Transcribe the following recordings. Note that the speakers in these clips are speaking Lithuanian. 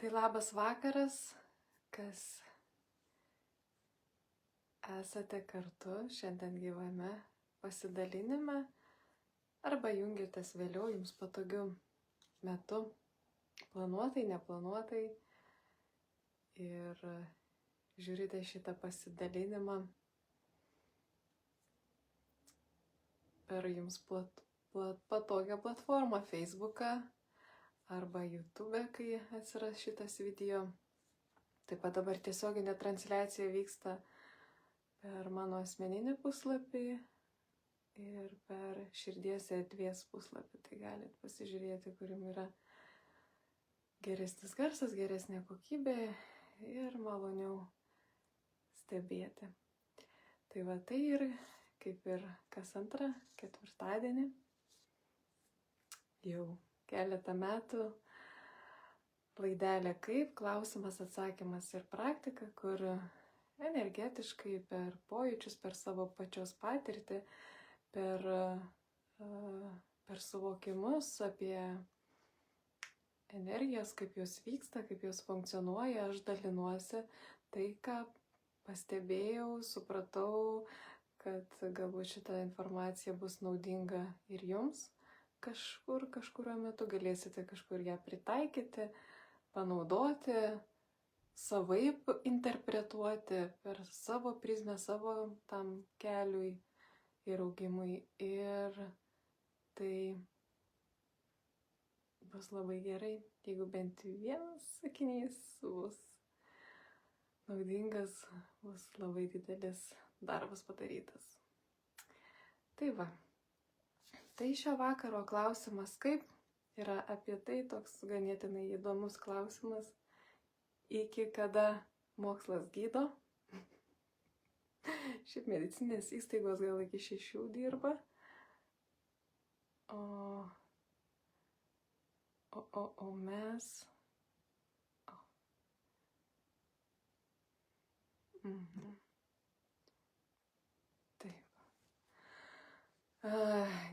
Tai labas vakaras, kas esate kartu šiandien gyvame pasidalinime arba jungiatės vėliau jums patogiu metu, planuotai, neplanuotai ir žiūrite šitą pasidalinimą per jums patogią platformą Facebooką arba YouTube, kai atsiras šitas video. Taip pat dabar tiesioginė transliacija vyksta per mano asmeninį puslapį ir per Širdies erdvės puslapį. Tai galite pasižiūrėti, kur jums yra geresnis garsas, geresnė kokybė ir maloniau stebėti. Tai va tai ir kaip ir kas antrą ketvirtadienį jau keletą metų laidelė kaip klausimas, atsakymas ir praktika, kur energetiškai per pojūčius, per savo pačios patirtį, per suvokimus apie energijas, kaip jos vyksta, kaip jos funkcionuoja, aš dalinuosi tai, ką pastebėjau, supratau, kad galbūt šita informacija bus naudinga ir jums. Kažkurio metu galėsite kažkur ją pritaikyti, panaudoti, savaip interpretuoti per savo prizmę, savo tam keliui ir augimui. Ir tai bus labai gerai, jeigu bent vienas sakinys bus naudingas, bus labai didelis darbas padarytas. Tai va. Tai šio vakaro klausimas kaip yra apie tai, toks ganėtinai įdomus klausimas, iki kada mokslas gydo. Šiaip medicinės įstaigos gal iki 6 dirba, o mes...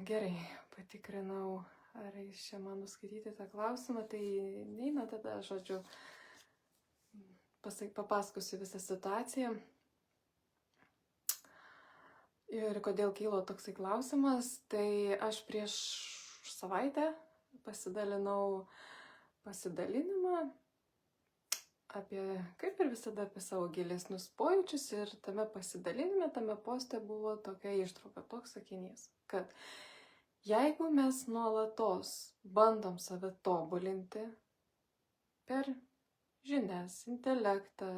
Gerai, patikrinau, ar iš čia man nuskaityti tą klausimą, tai neina tada, žodžiu, papasakosiu visą situaciją. Ir kodėl kilo toksai klausimas, tai aš prieš savaitę pasidalinau pasidalinimą apie, kaip ir visada, apie savo gilesnius pojūčius ir tame pasidalinime, tame poste buvo tokia ištrauka, toks sakinys, kad jeigu mes nuolatos bandom save tobulinti per žinias, intelektą,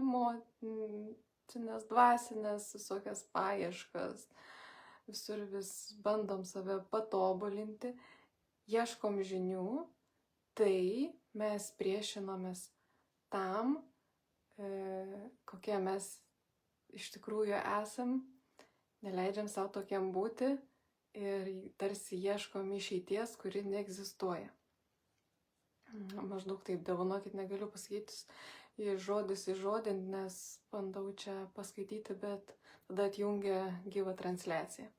emocinės, dvasinės, visokias paieškas, visur vis bandom save patobulinti, ieškom žinių, tai mes priešinomės tam, kokie mes iš tikrųjų esam, neleidžiam savo tokiam būti ir tarsi ieškom išeities, kuri neegzistuoja. Maždaug taip, dovanokit, negaliu pasakyti žodis į žodį, nes bandau čia paskaityti, bet tada atjungia gyvą transliaciją.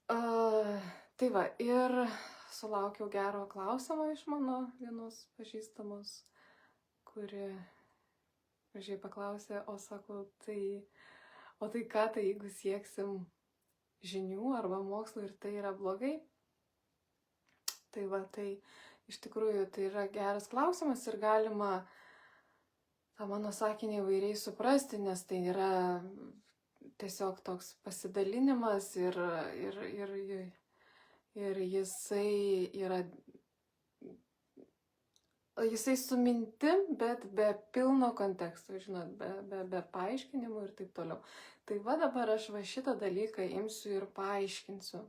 Tai va, ir sulaukiau gero klausimo iš mano vienos pažįstamos, kuri gražiai paklausė, o sako, tai ką, tai jeigu sieksim žinių arba mokslo ir tai yra blogai? Tai va, tai iš tikrųjų tai yra geras klausimas ir galima tą mano sakinį įvairiai suprasti, nes tai yra tiesiog toks pasidalinimas ir jisai yra su mintim, bet be pilno konteksto, žinot, be paaiškinimų ir taip toliau. Tai va dabar aš va šitą dalyką imsiu ir paaiškinsiu.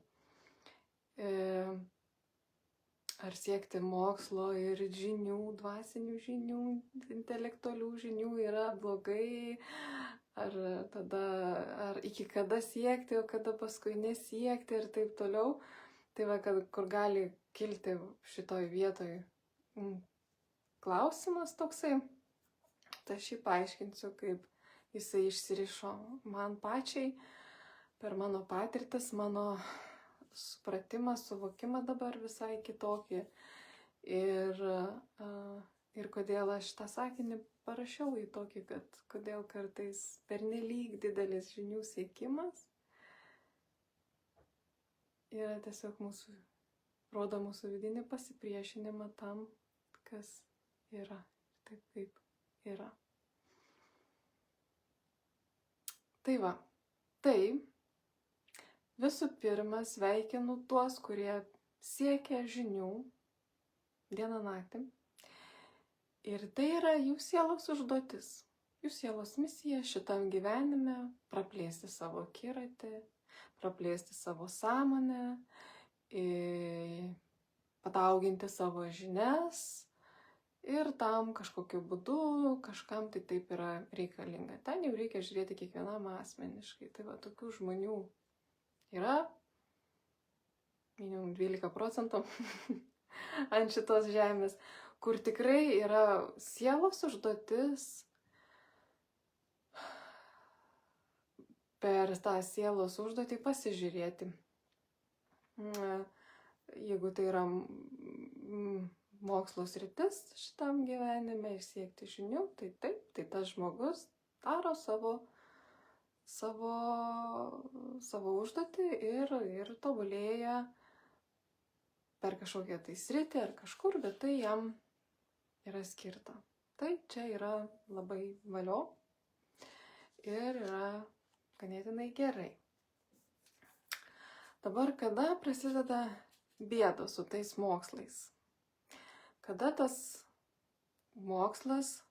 Ar siekti mokslo ir žinių, dvasinių žinių, intelektualių žinių yra blogai, ar iki kada siekti, o kada paskui nesiekti ir taip toliau. Tai va, kur gali kilti šitoj vietoj klausimas toksai, tai aš jį paaiškinsiu, kaip jisai išsirišo man pačiai, per mano patirtis, mano supratimą, suvokimą dabar visai kitokį. Ir kodėl aš tą sakinį parašiau į tokį, kad kodėl kartais pernelyg didelis žinių siekimas yra tiesiog rodo mūsų vidinį pasipriešinimą tam, kas yra, taip kaip yra. Tai va, tai visų pirma sveikinu tuos, kurie siekia žinių dieną naktį. Ir tai yra jų sielos užduotis, jų sielos misija šitam gyvenime - praplėsti savo akiratį, praplėsti savo sąmonę, padauginti savo žinias ir tam kažkokiu būdu kažkam tai taip yra reikalinga. Ten jau reikia žiūrėti kiekvienam asmeniškai. Tai va, tokių žmonių yra minimum 12% ant šitos žemės, kur tikrai yra sielos užduotis per tą sielos užduotį pasižiūrėti. Jeigu tai yra mokslo sritis šitam gyvenime ir siekti žinių, tai taip, tai tas žmogus daro savo užduotį ir tobulėja per kažkokią tai sritį ar kažkur, bet tai jam yra skirta. Tai čia yra labai valio ir yra ganėtinai gerai. Dabar kada prasideda bėdos su tais mokslais? Kada tas mokslas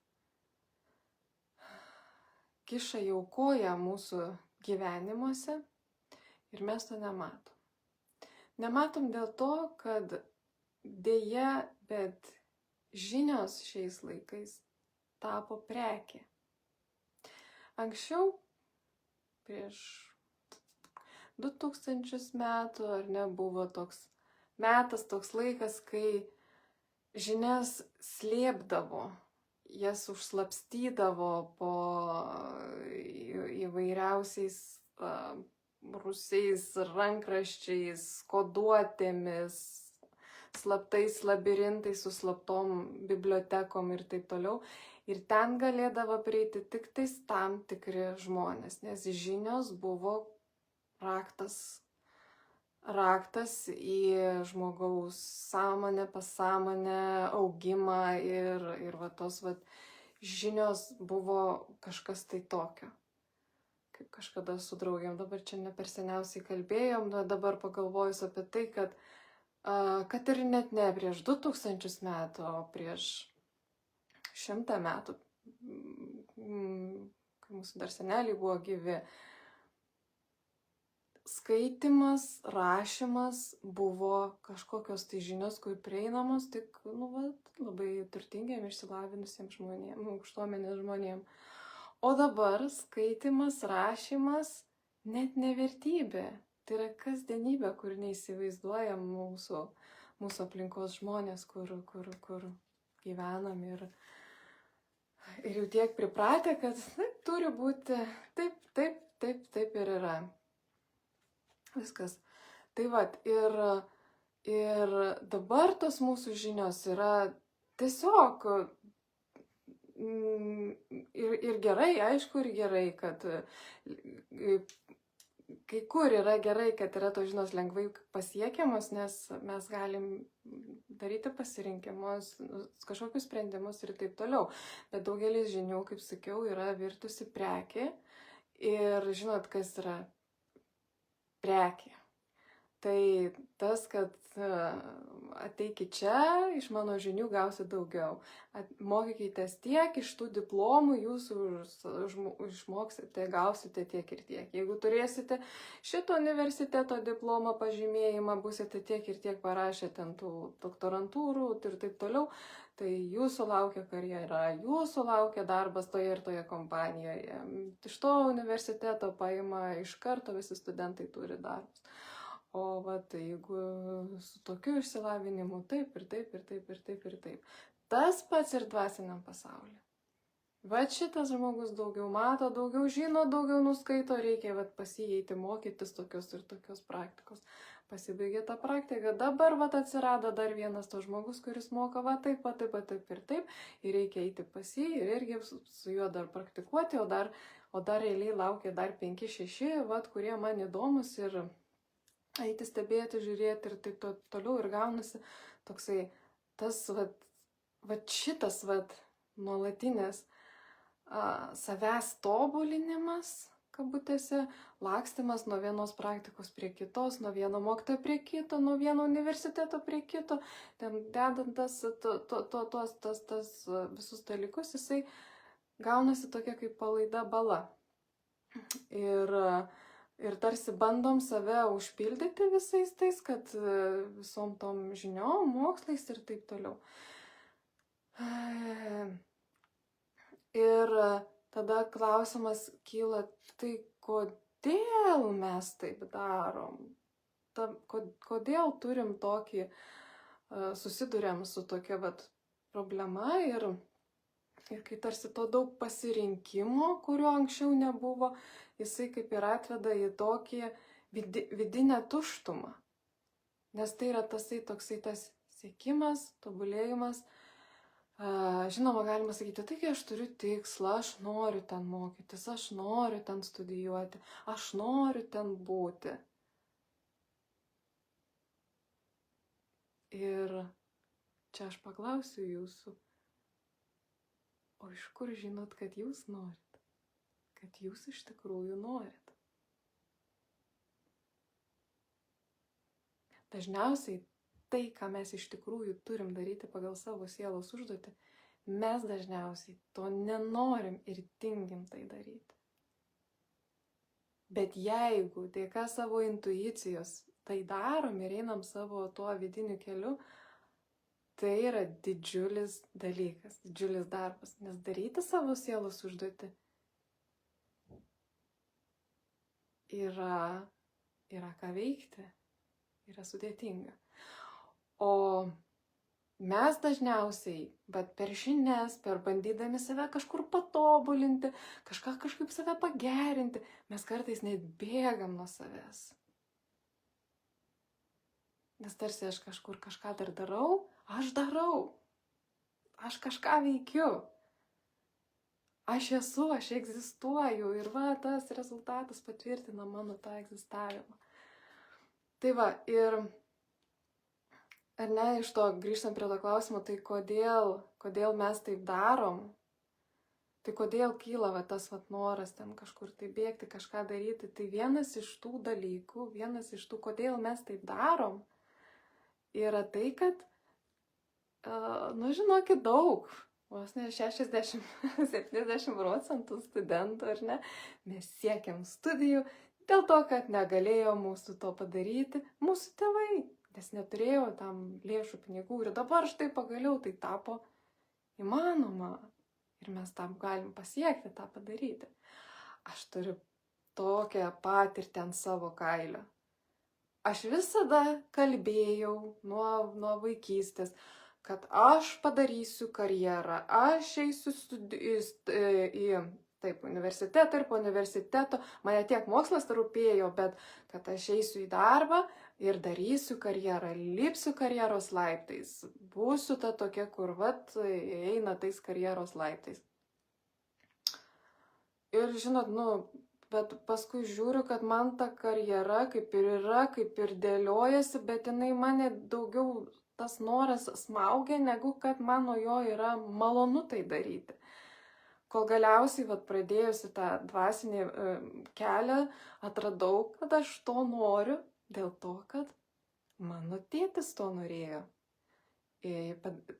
kiša jau koją mūsų gyvenimuose ir mes to nematom. Nematom dėl to, kad dėja, bet žinios šiais laikais tapo prekė. Anksčiau, prieš 2000 metų, ar ne, buvo toks metas, toks laikas, kai žinias slėpdavo, jas užslapstydavo po įvairiausiais rūsiais, rankraščiais, koduotėmis, slaptais labirintais su slaptom bibliotekom ir taip toliau. Ir ten galėdavo prieiti tik tais tam tikri žmonės, nes žinios buvo raktas į žmogaus sąmonę, pasąmonę, augimą ir va tos va žinios buvo kažkas tai tokio. Kaip kažkada su draugėm, dabar čia ne per seniausiai kalbėjom, dabar pagalvojus apie tai, kad ir net ne prieš 2000 metų, o prieš 100 metų, kai mūsų dar seneliai buvo gyvi, skaitimas, rašymas buvo kažkokios tai žinios, kur prieinamos tik labai turtingiem, išsilavinusiems žmonėm, aukštuomenės žmonėm. O dabar skaitimas, rašymas net ne vertybė. Tai yra kasdienybė, kur neįsivaizduojam mūsų aplinkos žmonės, kur gyvenam ir jau tiek pripratę, kad turi būti taip ir yra. Viskas. Tai vat, ir dabar tos mūsų žinios yra tiesiog ir gerai, aišku, ir gerai, kad kai kur yra gerai, kad yra tos žinios lengvai pasiekiamos, nes mes galim daryti pasirinkimus, kažkokius sprendimus ir taip toliau. Bet daugelis žinių, kaip sakiau, yra virtusi prekė. Ir žinot, kas yra prekė? Tai tas, kad ateikit čia, iš mano žinių gausit daugiau. Mokykitės tiek, iš tų diplomų jūs išmoksite, gausite tiek ir tiek. Jeigu turėsite šito universiteto diplomą, pažymėjimą, busite tiek ir tiek parašę ten tų doktorantūrų ir taip toliau, tai jūsų laukia karjera, jūsų laukia darbas toje ir toje kompanijoje. Iš to universiteto paima iš karto visi studentai turi darbus. O vat, jeigu su tokiu išsilavinimu taip ir taip ir taip ir taip ir taip. Tas pats ir dvasiniam pasaulyje. Vat šitas žmogus daugiau mato, daugiau žino, daugiau nuskaito, reikia vat pas jį eiti mokytis tokios ir tokios praktikos. pasibaigė ta praktika, dabar vat atsirado dar vienas to žmogus, kuris moka va taip ir taip, ir reikia eiti pas jį ir irgi su juo dar praktikuoti, o dar realiai laukia dar 5-6, vat, kurie man įdomus ir eiti stebėti, žiūrėti ir taip toliau ir gaunasi toksai tas vat šitas nuolatinės savęs tobulinimas, kabutėse, lakstymas nuo vienos praktikos prie kitos, nuo vieno mokytojo prie kito, nuo vieno universiteto prie kito, ten dedant tas visus dalykus, jisai gaunasi tokia kaip palaida bala. Ir tarsi bandom save užpildyti visais tais, kad visom tom žiniom, mokslais ir taip toliau. Ir tada klausimas kyla, tai kodėl mes taip darom? Kodėl turim tokį, susiduriam su tokia problema ir kai tarsi to daug pasirinkimo, kurio anksčiau nebuvo, jisai kaip ir atveda į tokį vidinę tuštumą. Nes tai yra toksai tas siekimas, tobulėjimas. Žinoma, galima sakyti, taigi aš turiu tikslą, aš noriu ten mokytis, aš noriu ten studijuoti, aš noriu ten būti. Ir čia aš paklausiu jūsų, o iš kur žinot, kad jūs norit? Kad jūs iš tikrųjų norit? Dažniausiai tai, ką mes iš tikrųjų turim daryti pagal savo sielos užduotį, mes dažniausiai to nenorim ir tingim tai daryti. Bet jeigu dėka savo intuicijos tai darom ir einam savo tuo vidiniu keliu, tai yra didžiulis dalykas, didžiulis darbas. Nes daryti savo sielos užduotį yra ką veikti, yra sudėtinga. O mes dažniausiai, bet per žinias, per bandydami save kažkur patobulinti, kažkaip save pagerinti, mes kartais net bėgam nuo savęs. Nes tarsi aš kažkur kažką dar darau, aš kažką veikiu. Aš esu, aš egzistuoju ir tas rezultatas patvirtina mano tą egzistavimą. Tai ir ar ne, iš to grįžtant prie to klausimo, tai kodėl mes taip darom? Tai kodėl kyla tas noras ten kažkur tai bėgti, kažką daryti? Tai vienas iš tų dalykų, kodėl mes taip darom, yra tai, kad, žinokit, daug, vos ne 60-70% studentų, ar ne, mes siekiam studijų dėl to, kad negalėjo mūsų to padaryti mūsų tėvai. Nes neturėjau tam lėšų, pinigų ir dabar štai pagaliau tai tapo įmanoma ir mes tam galim pasiekti, tą padaryti. Aš turiu tokią patirtį ant savo kailio. Aš visada kalbėjau nuo vaikystės, kad aš padarysiu karjerą, aš eisiu į universitetą ir po universiteto, mane tiek mokslas rūpėjo, bet kad aš eisiu į darbą ir darysiu karjerą, lipsiu karjeros laiptais, būsiu ta tokia, kur eina tais karjeros laiptais. Ir žinot, bet paskui žiūriu, kad man ta karjera kaip ir yra, kaip ir dėliojasi, bet jinai mane daugiau tas noras smaugia, negu kad man nuo jo yra malonu tai daryti. Kol galiausiai pradėjusi tą dvasinį kelią, atradau, kad aš to noriu, dėl to, kad mano tėtis to norėjo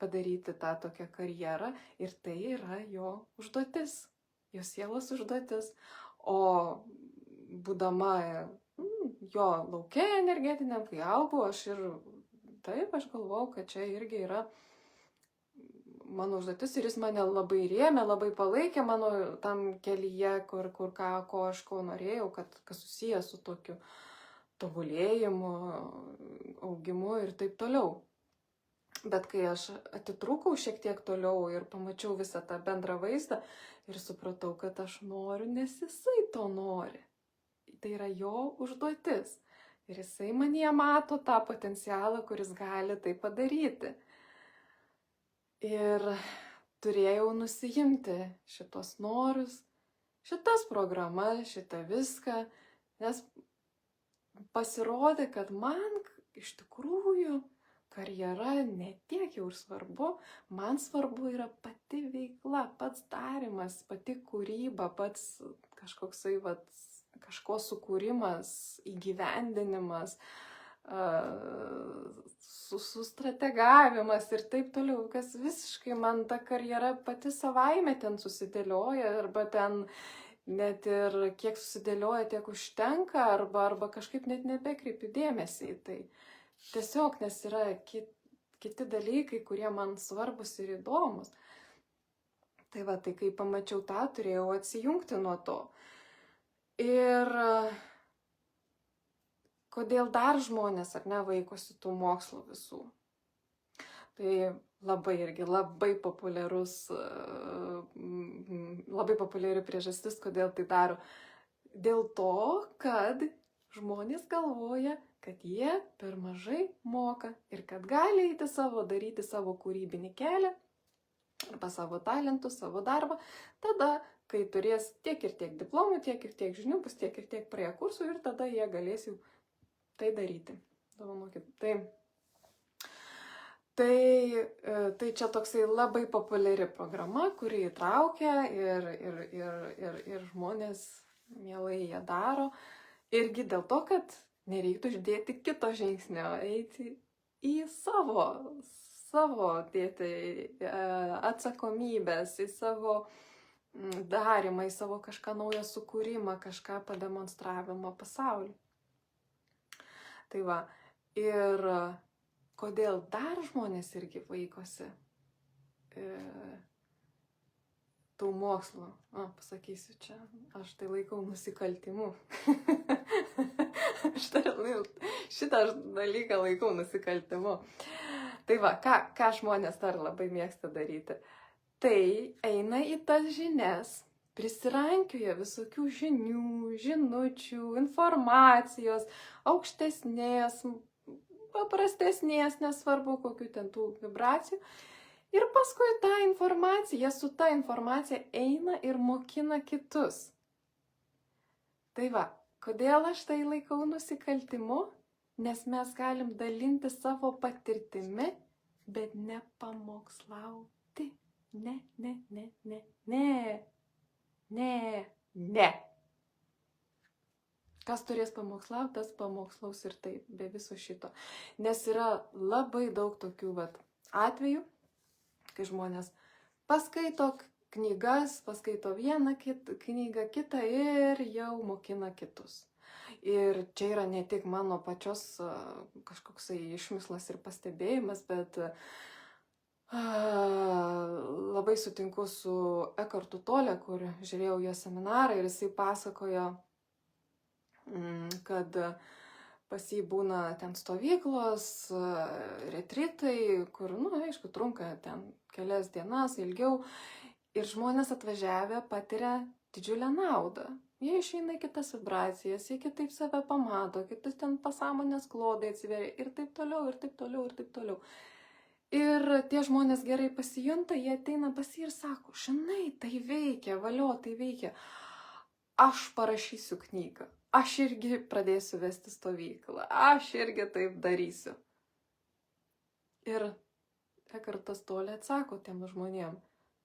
padaryti tą tokią karjerą ir tai yra jo užduotis, jo sielos užduotis. O būdama jo lauke energetiniam, kai augau, aš galvojau, kad čia irgi yra mano užduotis ir jis mane labai rėmė, labai palaikė mano tam kelyje, ko aš norėjau, kas susijęs su tokiu tobulėjimu, augimu ir taip toliau. Bet kai aš atitrūkau šiek tiek toliau ir pamačiau visą tą bendrą vaizdą ir supratau, kad aš noriu, nes jisai to nori. Tai yra jo užduotis. Ir jisai manyje mato tą potencialą, kuris gali tai padaryti. Ir turėjau nusiimti šitos norus, šitas programas, šitą viską, nes pasirodė, kad man iš tikrųjų karjera ne tiek jau ir svarbu, man svarbu yra pati veikla, pats darimas, pati kūryba, pats kažkoksai kažko sukūrimas, įgyvendinimas, sustrategavimas ir taip toliau, kas visiškai man ta karjera pati savaime ten susidėlioja, arba ten net ir kiek susidėlioja, tiek užtenka, arba kažkaip net nebekreipiu dėmesį į tai. Tiesiog, nes yra kiti dalykai, kurie man svarbus ir įdomus. Tai va, tai kai pamačiau tą, turėjau atsijungti nuo to. Ir kodėl dar žmonės, ar ne, vaikosi tų mokslų visų? Tai labai populiari priežastis, kodėl tai daro. Dėl to, kad žmonės galvoja, kad jie per mažai moka ir kad gali eiti daryti savo kūrybinį kelią, arba savo talentus, savo darbą, tada, kai turės tiek ir tiek diplomų, tiek ir tiek žinių, bus tiek ir tiek praėję kursų ir tada jie galės jau tai daryti. Tai čia toksai labai populiari programa, kuri įtraukia ir žmonės mielai ją daro. Irgi dėl to, kad nereiktų uždėti kito žingsnio, eiti į savo dėti atsakomybės, į savo darimą, į savo kažką naują sukūrimą, kažką pademonstravimą pasauliu. Tai va, ir kodėl dar žmonės irgi vaikosi tų mokslų? Pasakysiu čia, aš tai laikau nusikaltimu. Šitą dalyką laikau nusikaltimu. Tai va, ką žmonės dar labai mėgsta daryti? Tai eina į tas žinias, prisirankioja visokių žinių, žinučių, informacijos, aukštesnės, paprastesnės, nesvarbu kokių ten tų vibracijų. Ir paskui su ta informacija eina ir mokina kitus. Tai va, kodėl aš tai laikau nusikaltimu? Nes mes galim dalinti savo patirtimi, bet ne pamokslauti. Ne. Kas turės pamokslauti, tas pamokslaus ir taip, be viso šito. Nes yra labai daug tokių atvejų, kai žmonės paskaito knygas, paskaito vieną knygą, kitą ir jau mokina kitus. Ir čia yra ne tik mano pačios kažkoksai išmislas ir pastebėjimas, bet labai sutinku su Ekartu Tolle, kur žiūrėjau jo seminarą ir jisai pasakojo, kad pas jį būna ten stovyklos, retritai, kur, aišku, trunka ten kelias dienas, ilgiau. Ir žmonės atvažiavę patiria didžiulę naudą. Jie išeina į kitas vibracijas, jie kitaip save pamato, kitas ten pasąmonės klodai atsiveria ir taip toliau, ir taip toliau, ir taip toliau. Ir tie žmonės gerai pasijunta, jie ateina pas jį ir sako, žinai, tai veikia, valio, tai veikia. Aš parašysiu knygą, aš irgi pradėsiu vesti stovyklą, aš irgi taip darysiu. Ir Ekartas Tolle atsako tiem žmonėm,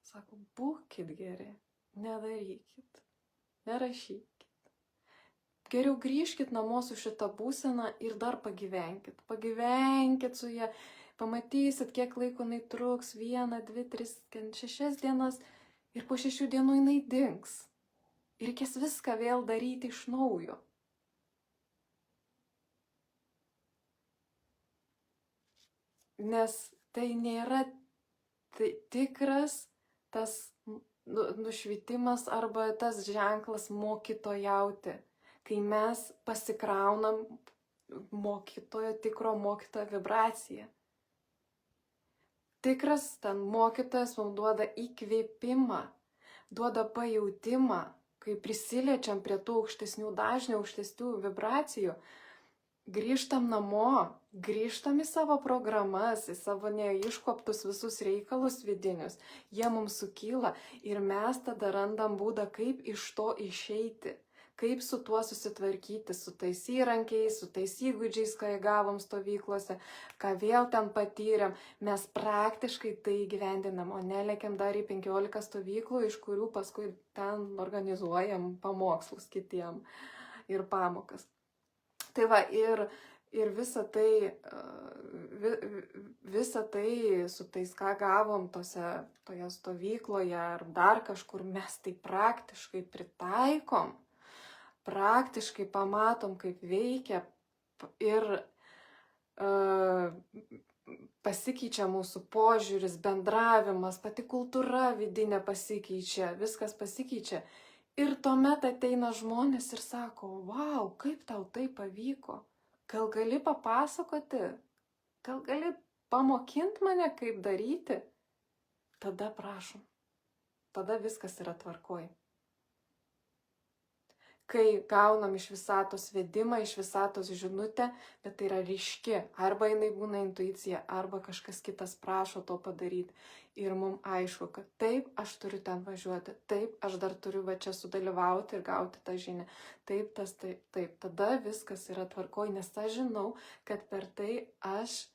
sako, būkit geri, nedarykit, nerašykit. Geriau grįžkit namo su šitą būseną ir dar pagyvenkit. Pagyvenkit su ją, pamatysit, kiek laiko jinai truks, 1, 2, 3, 6 dienas ir po 6 dienų jinai dings. Ir reikės viską vėl daryti iš naujo. Nes tai nėra tikras tas nušvitimas arba tas ženklas mokytojauti, kai mes pasikraunam tikro mokytojo vibraciją. Tikras ten mokytojas mums duoda įkvėpimą, duoda pajautimą, kai prisiliečiam prie tų aukštesnių dažnių, aukštesnių vibracijų, grįžtam namo, grįžtam į savo programas, į savo neiškoptus visus reikalus vidinius, jie mums sukyla ir mes tada randam būdą, kaip iš to išeiti, kaip su tuo susitvarkyti, su tais įrankiais, su tais įgūdžiais, ką įgavom stovyklose, ką vėl ten patyrėm, mes praktiškai tai gyvendinam, o nelekiam dar į 15 stovyklų, iš kurių paskui ten organizuojam pamokslus kitiem ir pamokas. Tai va, ir visa tai su tais, ką gavom toje stovykloje ar dar kažkur, mes tai praktiškai pritaikom, praktiškai pamatom, kaip veikia ir pasikeičia mūsų požiūris, bendravimas, pati kultūra vidinė pasikeičia, viskas pasikeičia. Ir tuomet ateina žmonės ir sako, vau, kaip tau tai pavyko, gal gali papasakoti, gal gali pamokinti mane, kaip daryti, tada prašom, tada viskas yra tvarkoj. Kai gaunam iš visatos vedimą, iš visatos žinutę, bet tai yra ryški, arba jinai būna intuicija, arba kažkas kitas prašo to padaryti. Ir mums aišku, kad taip, aš turiu ten važiuoti, taip, aš dar turiu va čia sudalyvauti ir gauti tą žinią. Taip, taip, tada viskas yra tvarkoj, nes aš žinau, kad per tai aš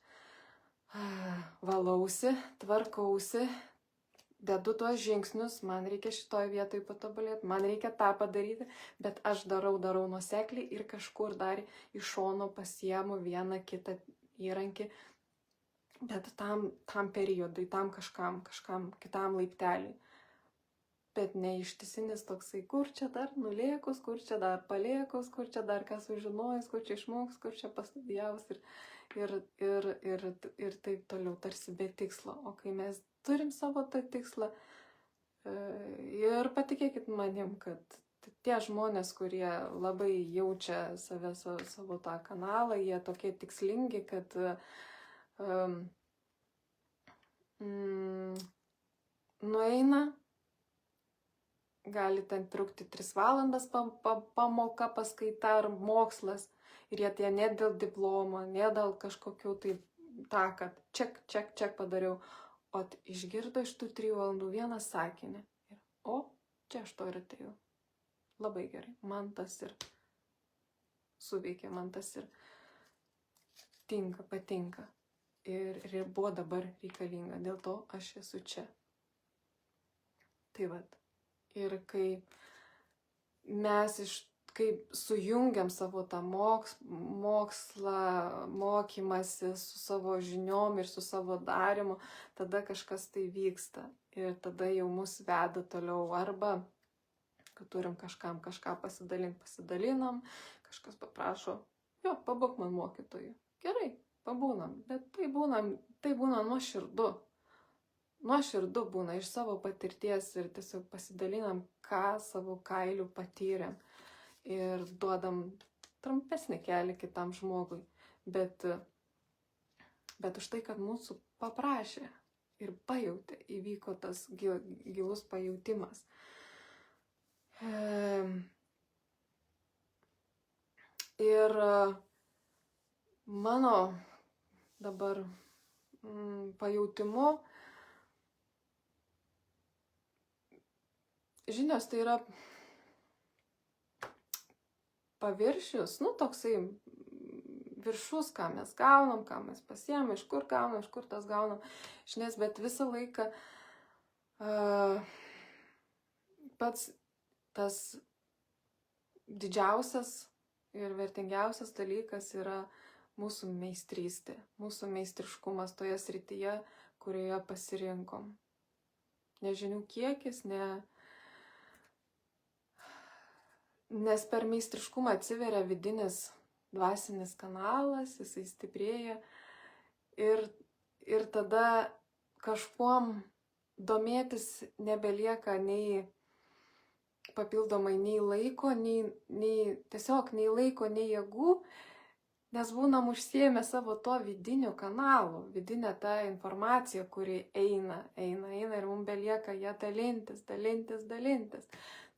valausi, tvarkausi, dedu tuos žingsnius, man reikia šitoj vietoj patobulėti, man reikia tą padaryti, bet aš darau nuosekliai ir kažkur dar iš šono pasiemu vieną kitą įrankį, bet tam periodui, tam kažkam kitam laipteliui. Bet ne ištisinis toksai, kur čia dar nulėkus, kur čia dar palėkus, kur čia dar ką sužinojus, kur čia išmoks, kur čia pastudijavus ir taip toliau, tarsi be tikslo. O kai mes turim savo tą tikslą ir patikėkit manim, kad tie žmonės, kurie labai jaučia savo tą kanalą, jie tokie tikslingi, kad nueina, gali ten trukti 3 valandas pamoka, paskaita ar mokslas ir jie ne dėl diplomo, ne dėl kažkokių tai kad ček padariau, o išgirdo iš tų 3 valandų vieną sakinį ir čia aš to ir atėjau. Labai gerai, man tas ir suveikia, man tas ir patinka ir buvo dabar reikalinga, dėl to aš esu čia. Tai vat, ir kai mes kaip sujungiam savo tą mokslą, mokymasi su savo žiniom ir su savo darymu, tada kažkas tai vyksta ir tada jau mus veda toliau, arba kad turim kažkam kažką pasidalinam, kažkas paprašo, pabūk man mokytoju. Gerai, pabūnam, bet tai būna nuoširdu. Nuoširdu būna iš savo patirties ir tiesiog pasidalinam, ką savo kailiu patyrėm. Ir duodam trumpesnį kelią kitam žmogui, bet už tai, kad mūsų paprašė ir pajautė, įvyko tas gilus pajautimas. Ir mano dabar pajautimu, žinios tai yra paviršius, toksai viršus, ką mes gaunam, ką mes pasiemam, iš kur gaunam, iš kur tas gaunam žinias, bet visą laiką pats tas didžiausias ir vertingiausias dalykas yra mūsų meistrystė, mūsų meistriškumas toje srityje, kurioje pasirinkom. Nežinių kiekis, nes per meistriškumą atsiveria vidinis dvasinis kanalas, jisai stiprėja ir tada kažkuom domėtis nebelieka nei papildomai nei laiko, nei laiko, nei jėgų, nes būnam užsiėmę savo to vidiniu kanalu, vidinę tą informaciją, kuri eina ir mums belieka ją dalintis.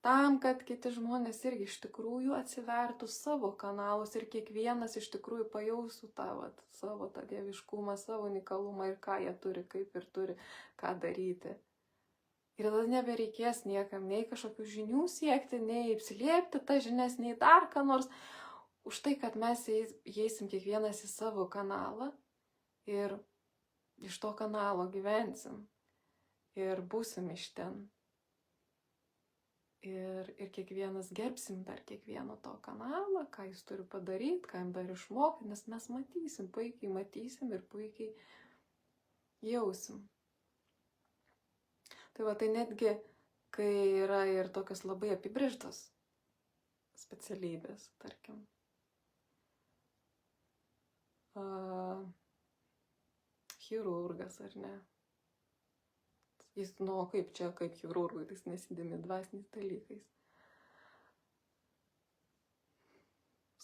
tam, kad kiti žmonės irgi iš tikrųjų atsivertų savo kanalus ir kiekvienas iš tikrųjų pajaustų savo tą dieviškumą, savo unikalumą ir ką jie turi, kaip ir turi, ką daryti. Ir tada nebereikės niekam nei kažkokių žinių siekti, nei apslėpti tas žinias, nei dar ką nors. Už tai, kad mes įeisim kiekvienas į savo kanalą ir iš to kanalo gyvensim ir būsim iš ten. Ir kiekvienas gerbsim dar kiekvieno to kanalą, ką jis turi padaryti, ką jam dar išmokti, nes mes puikiai matysim ir puikiai jausim. Tai tai netgi, kai yra ir tokios labai apibrėžtos specialybės, tarkim. Chirurgas, ar ne? Jis, kaip čia, kaip chirurgui, jis nesidėmi dvasiniais dalykais.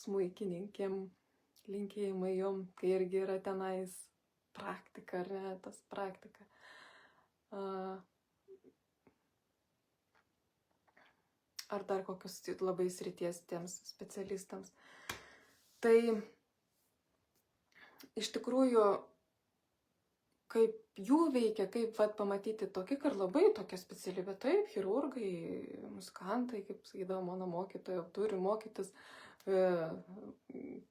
Smuikininkėm, linkėjimai jom, kai irgi yra tenais praktika, ar ne, tas praktika. Ar dar kokius labai srities tiems specialistams. Tai iš tikrųjų, kaip jų veikia, kaip pamatyti tokį, kad labai tokia specialybė, taip, chirurgai, muzikantai, kaip sakydavo mano mokytoja, turi mokytis,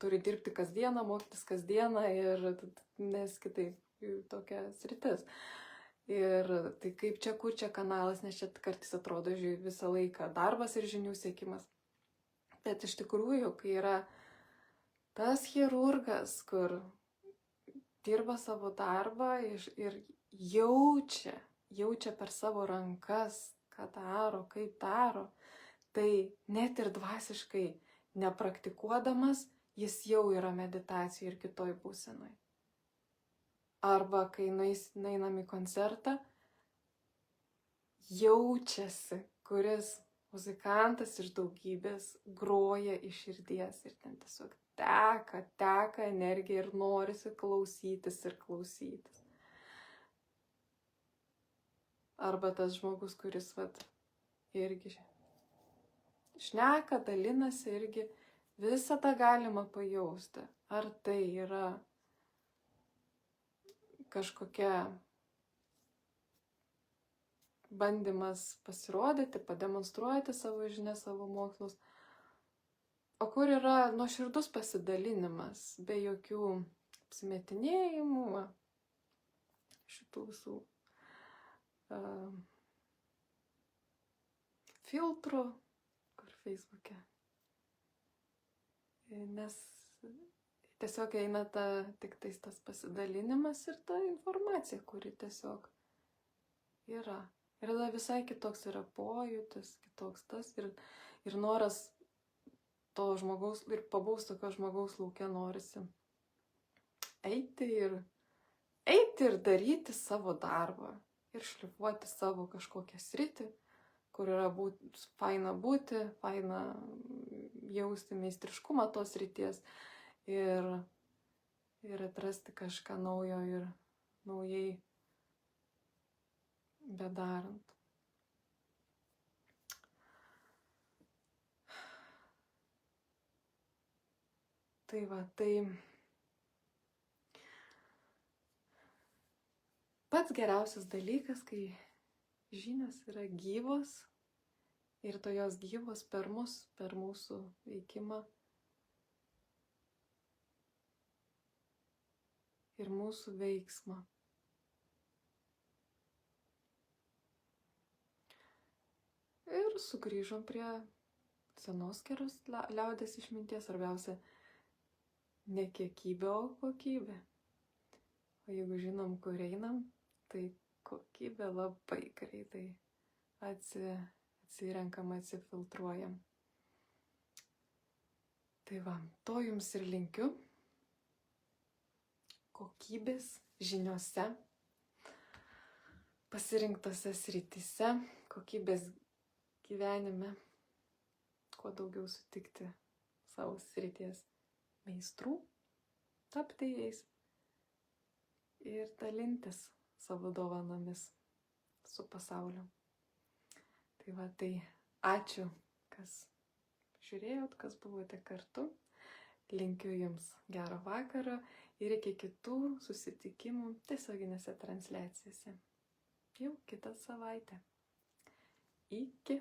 turi dirbti kasdieną, mokytis kasdieną, ir nes kitaip tokia sritis. Ir tai kaip čia, kur čia kanalas, nes čia kartais atrodo visą laiką darbas ir žinių siekimas. Bet iš tikrųjų, kai yra tas chirurgas, kur dirba savo darbą ir jaučia per savo rankas, ką daro, kaip daro, tai net ir dvasiškai nepraktikuodamas, jis jau yra meditacijai ir kitoj būsenoj. Arba kai einam į koncertą, jaučiasi, kuris muzikantas iš daugybės groja iš širdies ir ten tiesiog teka energija ir norisi klausytis ir klausytis. Arba tas žmogus, kuris irgi šneka, dalinasi, irgi visą tą galima pajausti. Ar tai yra kažkokia bandymas pasirodyti, pademonstruoti savo žinias, savo mokslus, o kur yra nuoširdus pasidalinimas, be jokių apsimetinėjimų, šitų visų filtrų, kur Facebook'e. Nes tiesiog eina tik tas pasidalinimas ir ta informacija, kuri tiesiog yra. Ir tada visai kitoks yra pojūtis, kitoks tas ir noras to žmogaus, ir pabaus tokio žmogaus lauke norisi eiti ir daryti savo darbą ir šlifuoti savo kažkokią sritį, kur yra faina būti, faina jausti meistriškumą tos srities ir atrasti kažką naujo ir naujai bedarant. Tai pats geriausias dalykas, kai žinios yra gyvos ir to jos gyvos per mus, per mūsų veikimą ir mūsų veiksmą. Ir sugrįžom prie senos geros liaudės išminties, svarbiausia ne kiekybė, o kokybė. O jeigu žinom, kur einam, tai kokybė labai greitai atsirenkam, atsifiltruojam. Tai to jums ir linkiu. Kokybės žiniose, pasirinktose srityse, kokybės gyvenime, kuo daugiau sutikti savo srities meistrų, tapti jais ir dalintis savo dovanomis su pasauliu. Tai Ačiū, kas žiūrėjot, kas buvote kartu. Linkiu Jums gero vakaro ir iki kitų susitikimų tiesioginėse transliacijose. Jau kitą savaitę. Iki.